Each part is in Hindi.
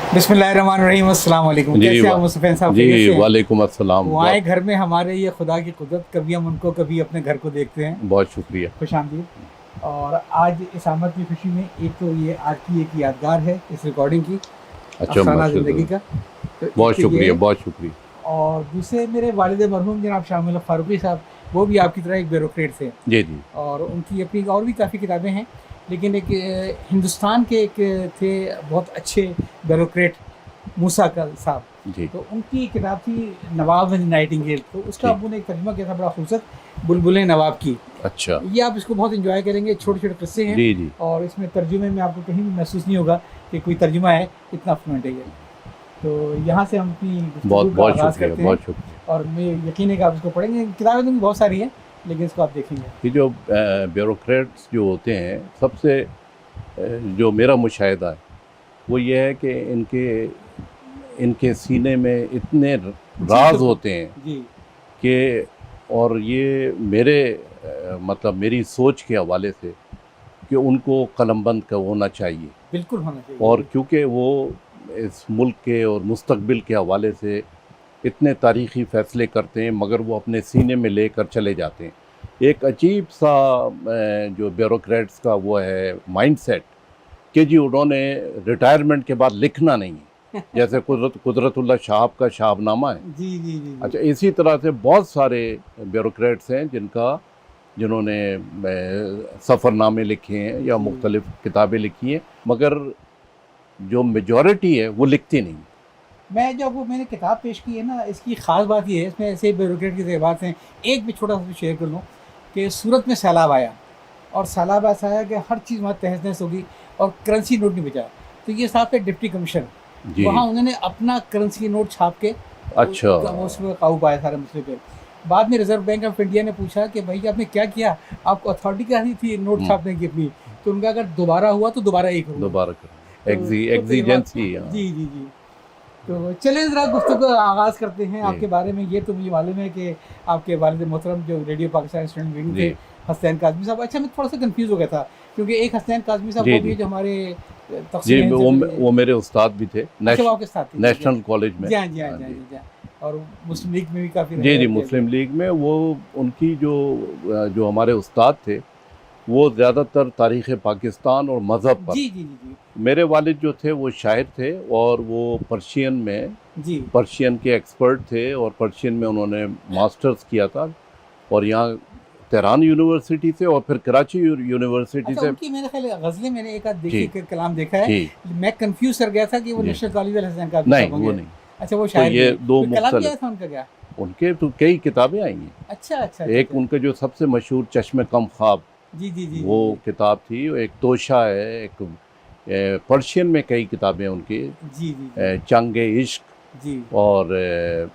बिस्मिल्लाहिर्रहमानिर्रहीम, अस्सलाम वालेकुम। कैसे आप मुस्तफ़ा साहब? जी वालेकुम अस्सलाम। वो आए घर में हमारे, ये खुदा की कुदरत, कभी हम उनको कभी अपने घर को देखते हैं। बहुत शुक्रिया। खुश आमदीद। और आज इस आमद की खुशी में एक तो ये आज की एक यादगार है इस रिकॉर्डिंग की, अच्छा, अफसाना ज़िंदगी का। तो बहुत शुक्रिया, बहुत शुक्रिया। और दूसरे मेरे वालिद मरहूम जनाब शामिल फारूकी साहब, वो भी आपकी तरह एक ब्यूरोक्रेट थे। जी जी। और उनकी अपनी और भी काफ़ी किताबें हैं, लेकिन एक हिंदुस्तान के एक थे बहुत अच्छे ब्यूरोक्रेट, मूसा का साहब। जी। तो उनकी किताब थी नवाब एंड नाइटिंगेल, तो उसका अबू ने एक तर्जुमा किया था बड़ा खूबसूरत, बुलबुलें नवाब की। अच्छा, ये आप इसको बहुत एंजॉय करेंगे, छोटे छोटे किस्से हैं। जी जी। और इसमें तर्जुमे में आपको कहीं भी महसूस नहीं होगा कि कोई तर्जुमा है, इतना फ्लुएंट है ये। तो यहाँ से हम अपनी बहुत बहुत आगाज़ शुक्रिया, करते बहुत हैं। शुक्रिया। और मैं यकीन है कि आप इसको पढ़ेंगे। किताबें तो बहुत सारी हैं, लेकिन इसको आप देखेंगे। ये जो ब्यूरोक्रेट्स जो होते हैं, सबसे जो मेरा मुशाहिदा है वो ये है कि इनके सीने में इतने राज होते हैं जी। कि, और ये मेरे मतलब मेरी सोच के हवाले से कि उनको कलमबंद का होना चाहिए। बिल्कुल होना चाहिए। और क्योंकि वो इस मुल्क के और मुस्तकबिल के हवाले से इतने तारीख़ी फ़ैसले करते हैं, मगर वो अपने सीने में लेकर चले जाते हैं। एक अजीब सा जो ब्यूरोक्रेट्स का वो है माइंडसेट कि जी उन्होंने रिटायरमेंट के बाद लिखना नहीं है, जैसे कुदरतुल्लाह शाहब का शाहनामा है। जी जी जी। अच्छा, इसी तरह से बहुत सारे ब्यूरोक्रेट्स हैं जिन्होंने सफ़रनामे लिखे हैं या मुख्तलिफ़ किताबें लिखी हैं, मगर जो मेजॉरिटी है वो लिखती नहीं। मैं जब वो मैंने किताब पेश की है ना, इसकी ख़ास बात ये है, इसमें ऐसे ब्यूरोक्रेट की बात हैं। एक भी छोटा सा शेयर कर लूँ कि सूरत में सैलाब आया, और सैलाब ऐसा आया कि हर चीज़ वहाँ तहस नहस होगी और करेंसी नोट नहीं बचा। तो ये साहब थे डिप्टी कमिश्नर, वहाँ उन्होंने अपना करेंसी नोट छाप के अच्छा उसमें काबू पाया सारे मसले पे। बाद में रिजर्व बैंक ऑफ इंडिया ने पूछा कि भाई आपने क्या किया, आपको अथॉरिटी क्या दी थी नोट छापने की अपनी? तो उनका अगर दोबारा हुआ तो दोबारा ही करूँगा, दोबारा करें, एग्जीजेंसी। जी जी जी। तो चलिए ज़रा गुफ्तगू का आगाज़ करते हैं आपके बारे में। ये तो मुझे मालूम है कि आपके वालिद मोहतरम जो रेडियो पाकिस्तान स्टूडेंट विंग थे, हसनैन काज़मी साहब। अच्छा, मैं थोड़ा सा कंफ्यूज हो गया था, क्योंकि एक हसनैन काज़मी साहब वो भी जो हमारे जी, वो मेरे उस्ताद भी थे नेशनल कॉलेज में। जी हाँ जी हाँ जी हाँ। और मुस्लिम लीग में भी काफ़ी जी जी, मुस्लिम लीग में वो उनकी जो हमारे उस्ताद थे, वो ज़्यादातर तारीख़ पाकिस्तान और मज़हब पर। जी जी जी। मेरे वालिद जो थे वो शायर थे, और वो पर्शियन में पर्शियन के एक्सपर्ट थे, और पर्शियन में उन्होंने मास्टर्स किया था, और यहाँ तेहरान यूनिवर्सिटी से और फिर कराची यूनिवर्सिटी से। उनकी मेरे ख्याल गज़लें मैंने एक आध देखी, कलाम देखा है। मैं कंफ्यूज कर गया था कि वो नेशनल कॉलेज वाले हसनैन काज़मी साहब नहीं, वो नहीं। अच्छा, वो शायर तो ये दो कलाम क्या था उनका? क्या उनके तो कई किताबें आई हैं। अच्छा। एक उनका जो सबसे मशहूर चश्मे कम ख्वाब, जी जी जी, वो किताब थी। एक तोशा है, एक पर्शियन में कई किताबें उनकी, जी जी, चंगे इश्क जी, और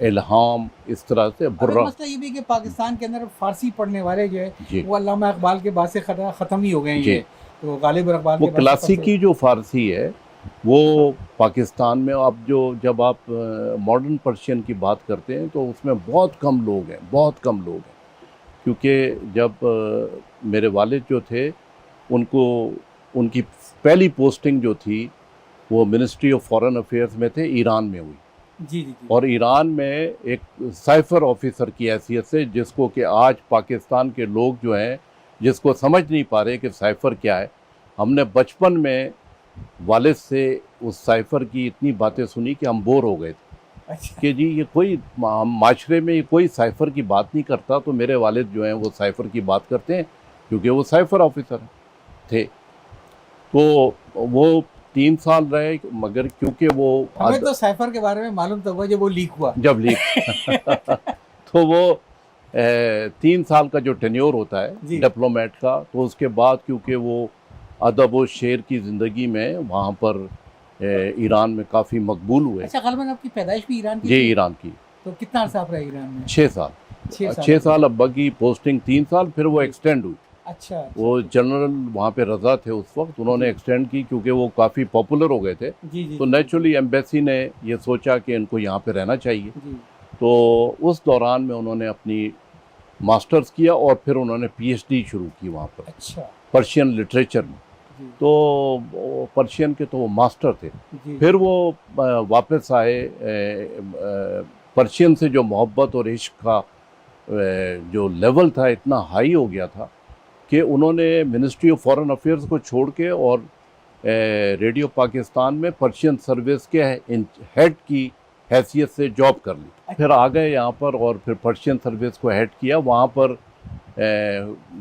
इल्हाम, इस तरह से। बुर्रा मसला ये भी कि पाकिस्तान के अंदर फारसी पढ़ने वाले जो है वो अल्लामा इकबाल के बाद से ख़त्म ही हो गए हैं। ये तो गालिब और इकबाल वो क्लासिकी जो फारसी है वो पाकिस्तान में, जब आप मॉडर्न पर्शियन की बात करते हैं तो उसमें बहुत कम लोग हैं, बहुत कम लोग हैं। क्योंकि जब मेरे वालिद जो थे, उनकी पहली पोस्टिंग जो थी वो मिनिस्ट्री ऑफ फॉरेन अफेयर्स में थे, ईरान में हुई। जी जी। और ईरान में एक साइफर ऑफिसर की हैसियत से, जिसको कि आज पाकिस्तान के लोग जो हैं जिसको समझ नहीं पा रहे कि साइफर क्या है, हमने बचपन में वालिद से उस साइफर की इतनी बातें सुनी कि हम बोर हो गए थे। अच्छा। कि जी ये कोई माशरे में ये कोई साइफर की बात नहीं करता, तो मेरे वालिद जो हैं वो साइफर की बात करते हैं, क्योंकि वो साइफर ऑफिसर थे। तो वो 3 साल रहे, मगर क्योंकि वो हमें तो साइफर के बारे में मालूम था जब वो लीक हुआ, जब लीक तो वो 3 साल का जो टेन्योर होता है डिप्लोमेट का, तो उसके बाद क्योंकि वो अदब और शेर की ज़िंदगी में वहाँ पर ईरान में काफ़ी मकबूल हुए। अच्छा, ग़ालिबन आपकी पैदाइश भी ईरान की? जी, ईरान की। तो कितना अर्सा आप रहे ईरान में? 6 साल। 6 साल। अब्बा की पोस्टिंग 3 साल, फिर वो एक्सटेंड हुई। अच्छा। वो जनरल वहाँ पे रज़ा थे उस वक्त, उन्होंने एक्सटेंड की क्योंकि वो काफ़ी पॉपुलर हो गए थे। तो नेचुरली एम्बेसी ने ये सोचा कि इनको यहाँ पे रहना चाहिए। तो उस दौरान में उन्होंने अपनी मास्टर्स किया और फिर उन्होंने PhD शुरू की वहाँ पर। अच्छा। पर्शियन लिटरेचर में। जी पर्शियन के तो वो मास्टर थे। जी फिर वो वापस आए, पर्शियन से जो मोहब्बत और इश्क का जो लेवल था इतना हाई हो गया था कि उन्होंने मिनिस्ट्री ऑफ फॉरेन अफेयर्स को छोड़ के और रेडियो पाकिस्तान में पर्शियन सर्विस के हेड की हैसियत से जॉब कर ली। फिर आ गए यहाँ पर और फिर पर्शियन सर्विस को हेड किया। वहाँ पर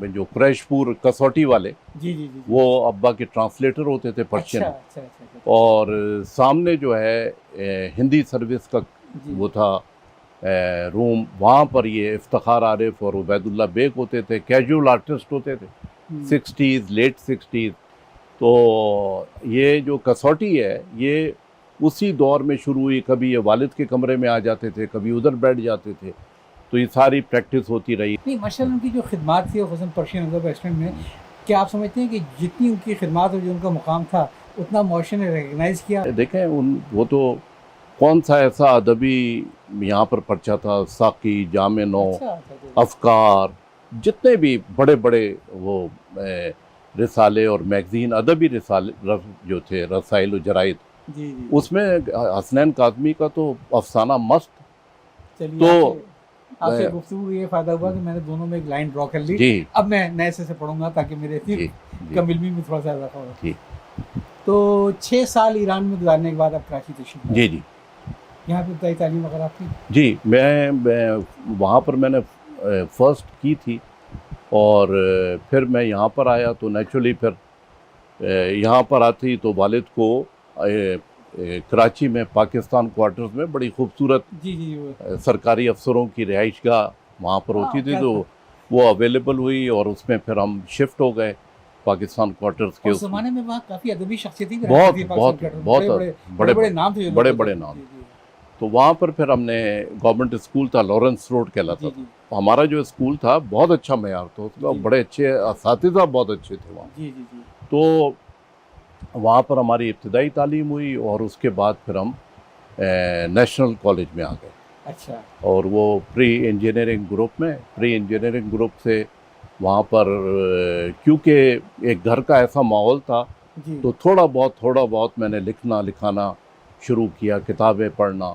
जो क्रैशपुर कसौटी वाले जी जी जी वो अब्बा के ट्रांसलेटर होते थे पर्शियन। अच्छा अच्छा अच्छा अच्छा और सामने जो है हिंदी सर्विस का जी वो था रूम, वहाँ पर ये इफ्तिखार आरिफ और उबैदुल्ला बेग होते थे, कैजुअल आर्टिस्ट होते थे, 60s लेट 60s। तो ये जो कसौटी है ये उसी दौर में शुरू हुई। कभी ये वालिद के कमरे में आ जाते थे, कभी उधर बैठ जाते थे, तो ये सारी प्रैक्टिस होती रही। नहीं माशाल्लाह उनकी जो खिदमत थी खुसन पर्शियन अदब रेस्टोरेंट में, क्या आप समझते हैं कि जितनी उनकी खिदमत और जो उनका मुकाम था उतना मुआशरे ने रिकगनाइज़ किया? देखें वो तो कौन सा ऐसा अदबी यहाँ पर पर्चा था, साकी, जामे नौ, अच्छा अच्छा अच्छा अफकार, जितने भी बड़े बड़े वो रिसाले और मैगज़ीन अदबी रिसाले जो थे, रसाइल और जराइद, जी जी उसमें हसनैन काज़मी का तो अफसाना मस्त। चलिए तो आपसे गुफ्तगू ये फ़ायदा हुआ कि मैंने दोनों में एक लाइन ड्रॉ कर ली। जी अब मैं नए से पढ़ूंगा ताकि मेरे जी कम इल्मी में थोड़ा सा इजाफा हो। जी तो 6 साल ईरान में गुजारने के बाद आप कराची तशरीफ लाए। जी यहाँ पे इब्तदाई तालीम वगैरह आपकी? जी मैं वहाँ पर मैंने फर्स्ट की थी और फिर मैं यहाँ पर आया तो नेचुरली फिर यहाँ पर आती तो वालिद को कराची में पाकिस्तान क्वार्टर्स में बड़ी खूबसूरत जी जी वो सरकारी अफसरों की रिहाइशगाह वहाँ पर होती थी, तो वो अवेलेबल हुई और उसमें फिर हम शिफ्ट हो गए पाकिस्तान क्वार्टर्स के। उस ज़माने में वहाँ काफ़ी अदबी शख्सियतें भी बहुत रहती थी बहुत पाकिस्तान के बहुत बड़े बड़े नाम थे जो बड़े लोग बड़े होते थे। नाम। जी, जी, तो वहाँ पर फिर हमने गवर्नमेंट स्कूल था, लॉरेंस रोड कहलाता जी था। जी हमारा जो स्कूल था बहुत अच्छा मयार था उसका, जी। बड़े अच्छे असातिज़ा बहुत अच्छे थे वहाँ। जी जी जी तो वहाँ पर हमारी इब्तदाई तालीम हुई और उसके बाद फिर हम नेशनल कॉलेज में आ गए अच्छा और वो प्री इंजीनियरिंग ग्रुप से वहाँ पर क्योंकि एक घर का ऐसा माहौल था जी तो थोड़ा बहुत मैंने लिखना लिखाना शुरू किया, किताबें पढ़ना,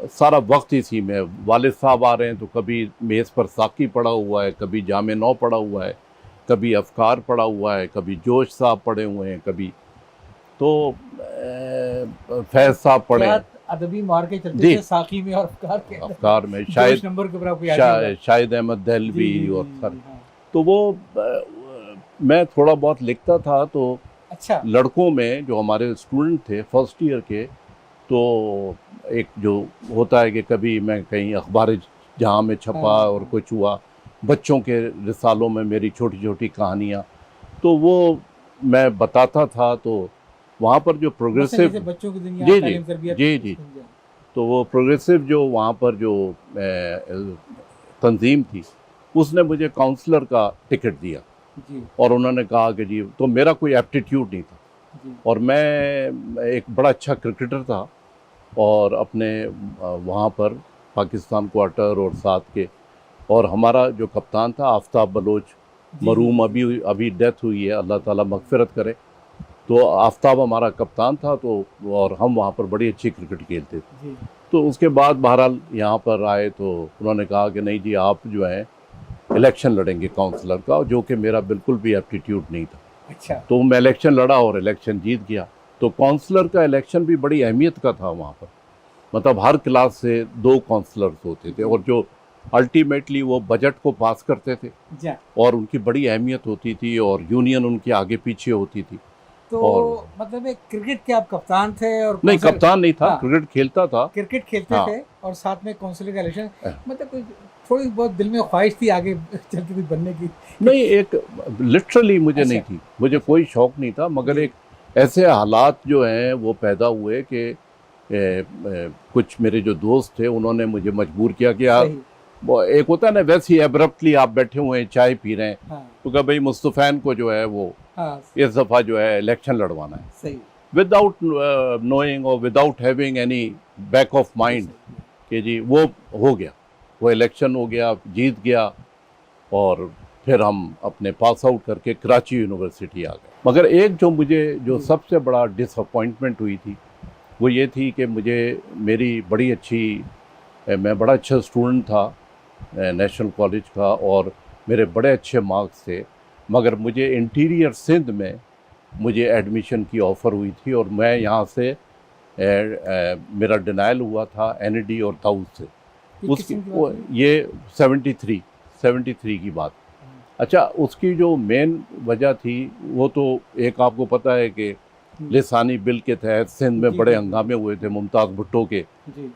सारा वक्त इसी में। वालिद साहब आ रहे हैं तो कभी मेज़ पर साकी पड़ा हुआ है, कभी जामे नौ पड़ा हुआ है, कभी अफकार पड़ा हुआ है, कभी जोश साहब पड़े हुए हैं, कभी तो फैज़ साहब पड़े क्या हैं। अदबी मार के चलते जी। थे साकी में और अफकार के अंदर। अफकार में जोश नंबर के ऊपर आपको याद ही होगा। शाहिद अहमद जी, दहलवी जी, और जी, सर, जी, हाँ। तो वो मैं थोड़ा बहुत लिखता था। तो अच्छा लड़कों में जो हमारे स्टूडेंट थे फर्स्ट ईयर के, तो एक जो होता है कि कभी मैं कहीं अखबार जहाँ में छपा हाँ, और हाँ। कुछ हुआ, बच्चों के रिसालों में मेरी छोटी छोटी कहानियाँ, तो वो मैं बताता था। तो वहाँ पर जो मसलन प्रोग्रेसिव जैसे बच्चों की दुनिया जी तालीम तरबियत जी जी तो वो प्रोग्रेसिव जो वहाँ पर जो तंजीम थी उसने मुझे काउंसलर का टिकट दिया जी और उन्होंने कहा कि जी, तो मेरा कोई एप्टीट्यूड नहीं था जी और मैं एक बड़ा अच्छा क्रिकेटर था और अपने वहाँ पर पाकिस्तान क्वार्टर और साथ के, और हमारा जो कप्तान था आफ्ताब बलोच, जी, मरूम, जी, अभी डेथ हुई है, अल्लाह ताला मगफिरत करे। तो आफ्ताब हमारा कप्तान था, तो और हम वहाँ पर बड़ी अच्छी क्रिकेट खेलते थे। जी तो उसके बाद बहरहाल यहाँ पर आए तो उन्होंने कहा कि नहीं जी, आप जो है इलेक्शन लड़ेंगे काउंसलर का, जो कि मेरा बिल्कुल भी एप्टीट्यूड नहीं था। अच्छा तो मैं इलेक्शन लड़ा और इलेक्शन जीत गया। तो काउंसलर का इलेक्शन भी बड़ी अहमियत का था वहाँ पर, मतलब हर क्लास से 2 काउंसलर्स होते थे और जो अल्टीमेटली वो बजट को पास करते थे जा और उनकी बड़ी अहमियत होती थी और यूनियन उनके आगे पीछे होती थी। तो और मतलब एक क्रिकेट के आप कप्तान थे और नहीं, कौंसल- कप्तान नहीं था, हाँ। क्रिकेट खेलता था। क्रिकेट खेलते हाँ। थे और साथ में काउंसिलर का इलेक्शन, हाँ। मतलब कोई थोड़ी बहुत दिल में ख्वाहिश थी आगे चलती कुछ बनने की? नहीं, एक लिटरली मुझे नहीं अच्छा। थी, मुझे कोई शौक नहीं था, मगर जी। एक ऐसे हालात जो हैं वो पैदा हुए कि कुछ मेरे जो दोस्त थे उन्होंने मुझे मजबूर किया कि यार, सही वो एक होता है ना, वैसे ही एब्रप्टली आप बैठे हुए हैं चाय पी रहे हैं, हाँ तो कहा भाई मुस्तफ़ैन को जो है वो हाँ इस दफ़ा जो है इलेक्शन लड़वाना है, सही विदाउट नोइंग और without having any back of mind कि जी वो हो गया, वो इलेक्शन हो गया, जीत गया और फिर हम अपने पास आउट करके कराची यूनिवर्सिटी आ गए। मगर एक जो मुझे जो सबसे बड़ा डिसअपॉइंटमेंट हुई थी वो ये थी कि मेरी बड़ी अच्छी मैं बड़ा अच्छा स्टूडेंट था नेशनल कॉलेज का और मेरे बड़े अच्छे मार्क्स थे, मगर मुझे इंटीरियर सिंध में मुझे एडमिशन की ऑफ़र हुई थी और मैं यहाँ से मेरा डिनाइल हुआ था एनईडी और ताउस से। उसकी ये 73 की बात। अच्छा, उसकी जो मेन वजह थी वो तो एक आपको पता है कि लिसानी बिल के तहत सिंध में बड़े हंगामे हुए थे मुमताज़ भुट्टो के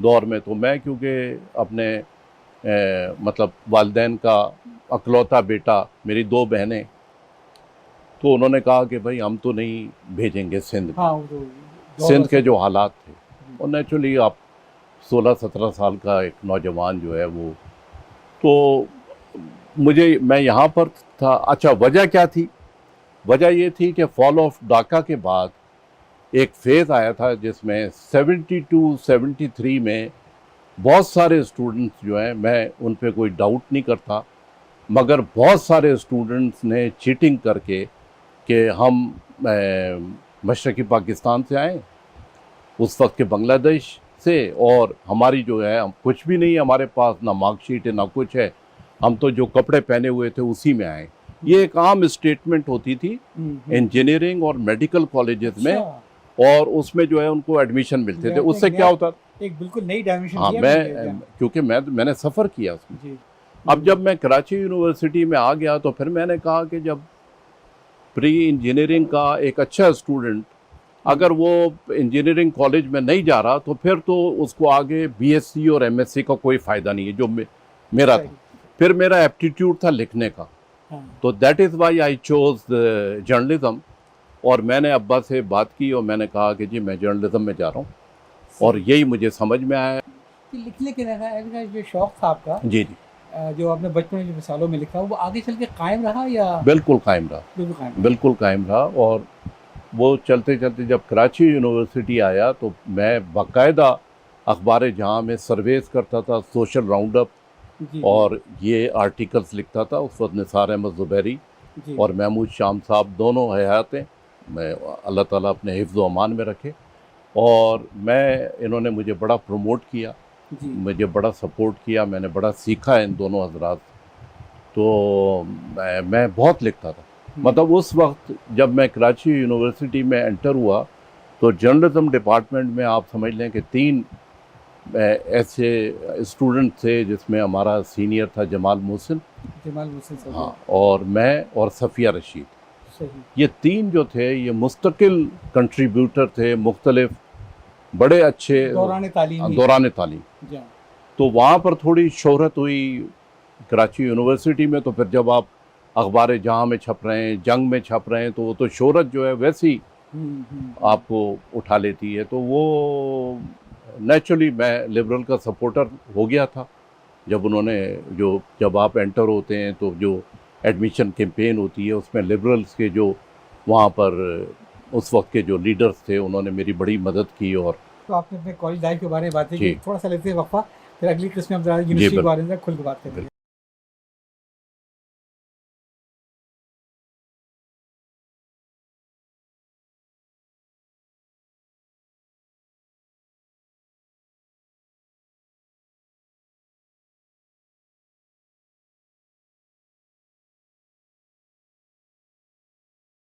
दौर में। तो मैं क्योंकि अपने मतलब वालिदैन का अकलौता बेटा, मेरी 2 बहनें, तो उन्होंने कहा कि भाई हम तो नहीं भेजेंगे सिंध। सिंध के जो हालात थे और नेचुरली आप 16-17 साल का एक नौजवान जो है वो, तो मैं यहाँ पर था। अच्छा, वजह क्या थी? वजह ये थी कि फॉल ऑफ डाका के बाद एक फेज़ आया था जिसमें 72-73 में बहुत सारे स्टूडेंट्स जो हैं, मैं उन पे कोई डाउट नहीं करता, मगर बहुत सारे स्टूडेंट्स ने चीटिंग करके कि हम मशरक़ी पाकिस्तान से आए, उस वक्त के बांग्लादेश से, और हमारी जो है हम कुछ भी नहीं है हमारे पास, ना मार्कशीट है ना कुछ है, हम तो जो कपड़े पहने हुए थे उसी में आए। ये एक आम स्टेटमेंट होती थी इंजीनियरिंग और मेडिकल कॉलेजेस में, और उसमें जो है उनको एडमिशन मिलते थे। उससे क्या होता, एक बिल्कुल नई डायमेंशन। हाँ, क्योंकि मैंने सफ़र किया उसमें। अब जब मैं कराची यूनिवर्सिटी में आ गया तो फिर मैंने कहा कि जब प्री इंजीनियरिंग का एक अच्छा स्टूडेंट अगर वो इंजीनियरिंग कॉलेज में नहीं जा रहा तो फिर तो उसको आगे बीएससी और एमएससी का कोई फ़ायदा नहीं है, जो मेरा था। फिर मेरा एप्टीट्यूड था लिखने का, तो that is why I chose journalism. और मैंने अब्बा से बात की और मैंने कहा कि जी मैं जर्नलिज़म में जा रहा हूँ, और यही मुझे समझ में आया। लिखने के जो शौक़ था आपका, जी जी, जो आपने बचपन में जो मिसालों में लिखा वो आगे चल के कायम रहा या? बिल्कुल कायम रहा, बिल्कुल कायम रहा। और वो चलते चलते जब कराची यूनिवर्सिटी आया तो मैं बाकायदा अखबार जहाँ में सर्वेस करता था, सोशल राउंड अप, और ये आर्टिकल्स लिखता था। उस वक्त निसार अहमद ज़ुबैरी और महमूद शाम साहब दोनों हयात हैं, मैं अल्लाह ताला अपने हिफ्ज़ व अमान में रखे। और इन्होंने मुझे बड़ा प्रमोट किया, मुझे बड़ा सपोर्ट किया, मैंने बड़ा सीखा इन दोनों हजरात। तो मैं बहुत लिखता था। मतलब उस वक्त जब मैं कराची यूनिवर्सिटी में एंटर हुआ तो जर्नलिज्म डिपार्टमेंट में आप समझ लें कि 3 ऐसे स्टूडेंट थे, जिसमें हमारा सीनियर था जमाल मोहसिन, हाँ, और मैं और सफ़िया रशीद। ये 3 जो थे ये मुस्तकिल कंट्रीब्यूटर थे, मुख्तलिफ बड़े अच्छे दौरान तालीम। तो वहाँ पर थोड़ी शोहरत हुई कराची यूनिवर्सिटी में। तो फिर जब आप अखबार जहाँ में छप रहे हैं, जंग में छप रहे हैं, तो वो तो शोहरत जो है वैसी आपको उठा लेती है। तो वो नेचुरली मैं लिबरल का सपोर्टर हो गया था। जब आप एंटर होते हैं तो जो एडमिशन कैंपेन होती है उसमें लिबरल्स के जो वहाँ पर उस वक्त के जो लीडर्स थे उन्होंने मेरी बड़ी मदद की। और तो आपने अपने कॉलेज लाइफ के बारे में बातें की, थोड़ा सा लेते हैं वक्फा, फिर अगली किस्म में हम यूनिवर्सिटी के बारे में खुल के बात करेंगे।